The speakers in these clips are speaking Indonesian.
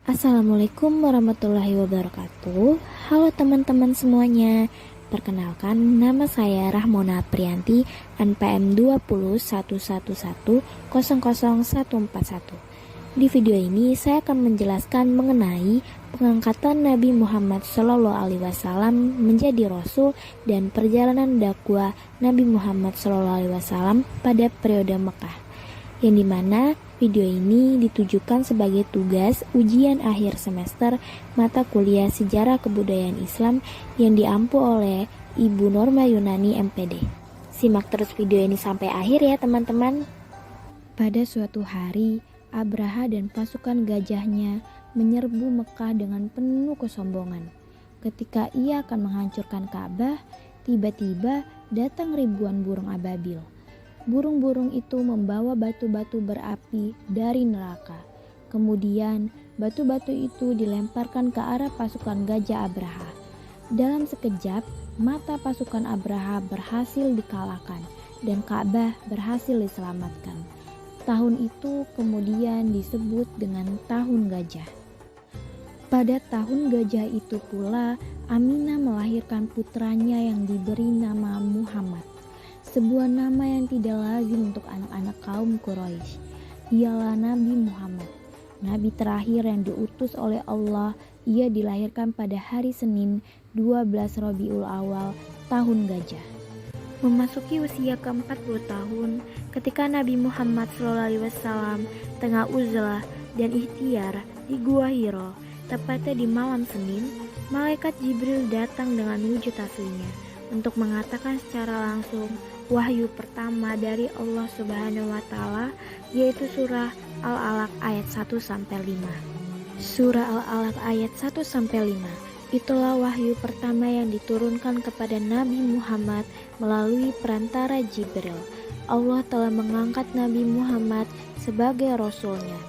Assalamualaikum warahmatullahi wabarakatuh. Halo teman-teman semuanya. Perkenalkan, nama saya Rahmona Priyanti, NPM 20111000141. Di video ini saya akan menjelaskan mengenai pengangkatan Nabi Muhammad SAW menjadi Rasul dan perjalanan dakwah Nabi Muhammad SAW pada periode Mekah, yang dimana video ini ditujukan sebagai tugas ujian akhir semester mata kuliah Sejarah Kebudayaan Islam yang diampu oleh Ibu Norma Yunani MPD. Simak terus video ini sampai akhir ya teman-teman. Pada suatu hari, Abraha dan pasukan gajahnya menyerbu Mekah dengan penuh kesombongan. Ketika ia akan menghancurkan Ka'bah, tiba-tiba datang ribuan burung ababil. Burung-burung itu membawa batu-batu berapi dari neraka. Kemudian batu-batu itu dilemparkan ke arah pasukan gajah Abraha. Dalam sekejap, mata pasukan Abraha berhasil dikalahkan dan Ka'bah berhasil diselamatkan. Tahun itu kemudian disebut dengan Tahun Gajah. Pada tahun gajah itu pula, Aminah melahirkan putranya yang diberi nama Muhammad. Sebuah nama yang tidak lazim untuk anak-anak kaum Quraisy. Ialah Nabi Muhammad, nabi terakhir yang diutus oleh Allah. Ia dilahirkan pada hari Senin 12 Rabiul Awal Tahun Gajah. Memasuki usia ke-40 tahun, ketika Nabi Muhammad SAW tengah uzlah dan ikhtiar di Gua Hiro, tepatnya di malam Senin, malaikat Jibril datang dengan wujud aslinya untuk mengatakan secara langsung wahyu pertama dari Allah Subhanahu wa Ta'ala, yaitu surah Al-Alaq ayat 1-5. Surah Al-Alaq ayat 1-5. Itulah wahyu pertama yang diturunkan kepada Nabi Muhammad melalui perantara Jibril. Allah telah mengangkat Nabi Muhammad sebagai Rasulnya.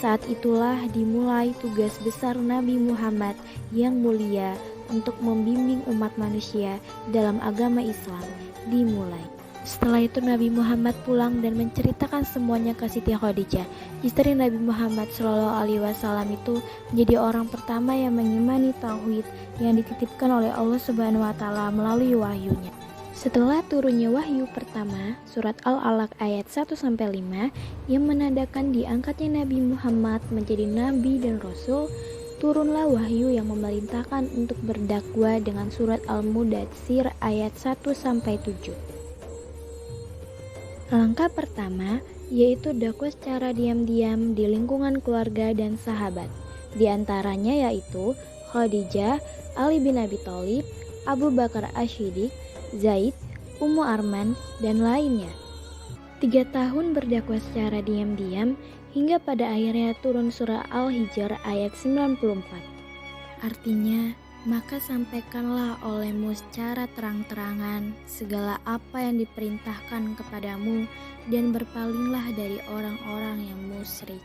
Saat itulah dimulai tugas besar Nabi Muhammad yang mulia untuk membimbing umat manusia dalam agama Islam dimulai. Setelah itu Nabi Muhammad pulang dan menceritakan semuanya ke Siti Khadijah. Istri Nabi Muhammad SAW itu menjadi orang pertama yang mengimani tauhid yang dititipkan oleh Allah Subhanahu wa Ta'ala melalui wahyunya. Setelah turunnya wahyu pertama, surat Al-Alaq ayat 1-5 yang menandakan diangkatnya Nabi Muhammad menjadi nabi dan rasul, turunlah wahyu yang memerintahkan untuk berdakwah dengan surat Al-Mudatsir ayat 1-7. Langkah pertama yaitu dakwah secara diam-diam di lingkungan keluarga dan sahabat. Di antaranya yaitu Khadijah, Ali bin Abi Thalib, Abu Bakar Asy-Siddiq, Zaid, Ummu Arman, dan lainnya. 3 tahun berdakwah secara diam-diam hingga pada akhirnya turun surah Al-Hijr ayat 94. Artinya, maka sampaikanlah olehmu secara terang-terangan segala apa yang diperintahkan kepadamu dan berpalinglah dari orang-orang yang musyrik.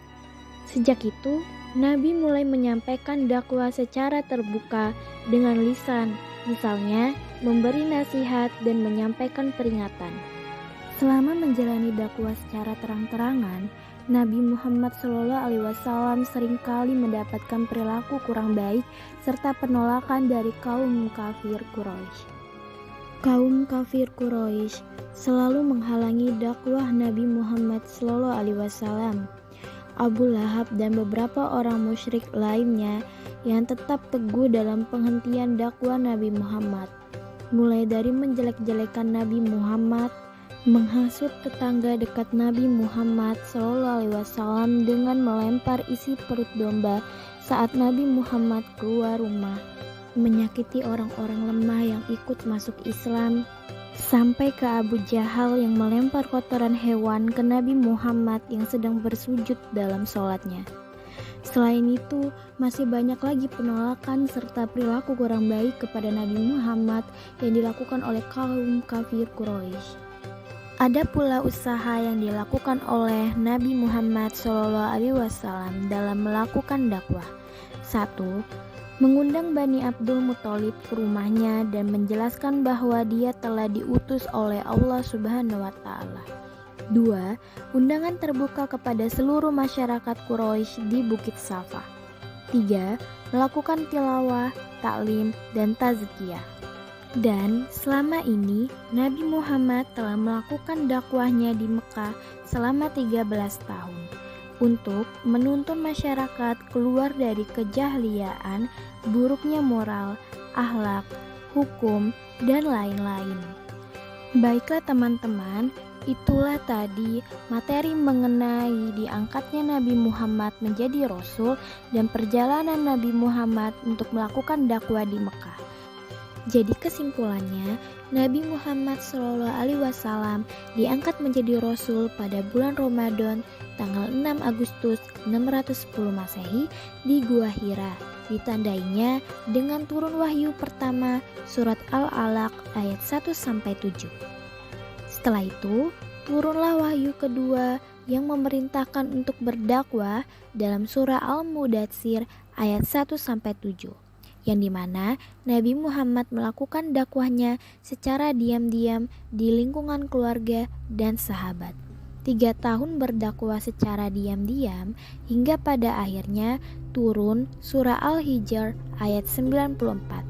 Sejak itu, Nabi mulai menyampaikan dakwah secara terbuka dengan lisan, misalnya memberi nasihat dan menyampaikan peringatan. Selama menjalani dakwah secara terang-terangan, Nabi Muhammad SAW seringkali mendapatkan perilaku kurang baik serta penolakan dari kaum kafir Quraisy. Kaum kafir Quraisy selalu menghalangi dakwah Nabi Muhammad SAW. Abu Lahab dan beberapa orang musyrik lainnya yang tetap teguh dalam penghentian dakwah Nabi Muhammad, mulai dari menjelek-jelekan Nabi Muhammad, menghasut tetangga dekat Nabi Muhammad SAW dengan melempar isi perut domba saat Nabi Muhammad keluar rumah, menyakiti orang-orang lemah yang ikut masuk Islam, sampai ke Abu Jahal yang melempar kotoran hewan ke Nabi Muhammad yang sedang bersujud dalam sholatnya. Selain itu, masih banyak lagi penolakan serta perilaku kurang baik kepada Nabi Muhammad yang dilakukan oleh kaum kafir Quraisy. Ada pula usaha yang dilakukan oleh Nabi Muhammad SAW dalam melakukan dakwah. 1. Mengundang Bani Abdul Muthalib ke rumahnya dan menjelaskan bahwa dia telah diutus oleh Allah Subhanahu wa Ta'ala. 2. Undangan terbuka kepada seluruh masyarakat Quraisy di Bukit Safa. 3. Melakukan tilawah, taklim, dan tazkiyah. Dan selama ini Nabi Muhammad telah melakukan dakwahnya di Mekah selama 13 tahun untuk menuntun masyarakat keluar dari kejahiliaan, buruknya moral, akhlak, hukum, dan lain-lain. Baiklah teman-teman, itulah tadi materi mengenai diangkatnya Nabi Muhammad menjadi Rasul dan perjalanan Nabi Muhammad untuk melakukan dakwah di Mekah. Jadi kesimpulannya, Nabi Muhammad SAW diangkat menjadi Rasul pada bulan Ramadan tanggal 6 Agustus 610 Masehi di Gua Hira. Ditandainya dengan turun wahyu pertama surat Al-Alaq ayat 1-7. Setelah itu, turunlah wahyu kedua yang memerintahkan untuk berdakwah dalam surah Al-Mudatsir ayat 1-7, yang dimana Nabi Muhammad melakukan dakwahnya secara diam-diam di lingkungan keluarga dan sahabat. 3 tahun berdakwah secara diam-diam hingga pada akhirnya turun surah Al-Hijr ayat 94.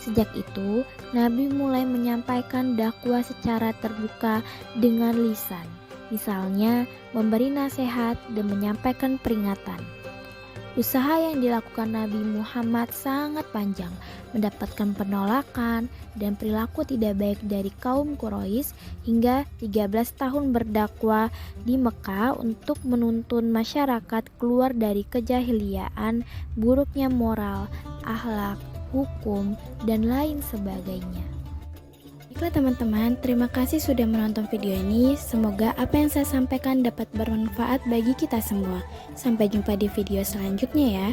Sejak itu, Nabi mulai menyampaikan dakwah secara terbuka dengan lisan, misalnya memberi nasihat dan menyampaikan peringatan. Usaha yang dilakukan Nabi Muhammad sangat panjang, mendapatkan penolakan dan perilaku tidak baik dari kaum Quraisy hingga 13 tahun berdakwah di Mekah untuk menuntun masyarakat keluar dari kejahiliaan, buruknya moral, akhlak, hukum, dan lain sebagainya. Baiklah teman-teman, terima kasih sudah menonton video ini. Semoga apa yang saya sampaikan dapat bermanfaat bagi kita semua. Sampai jumpa di video selanjutnya ya.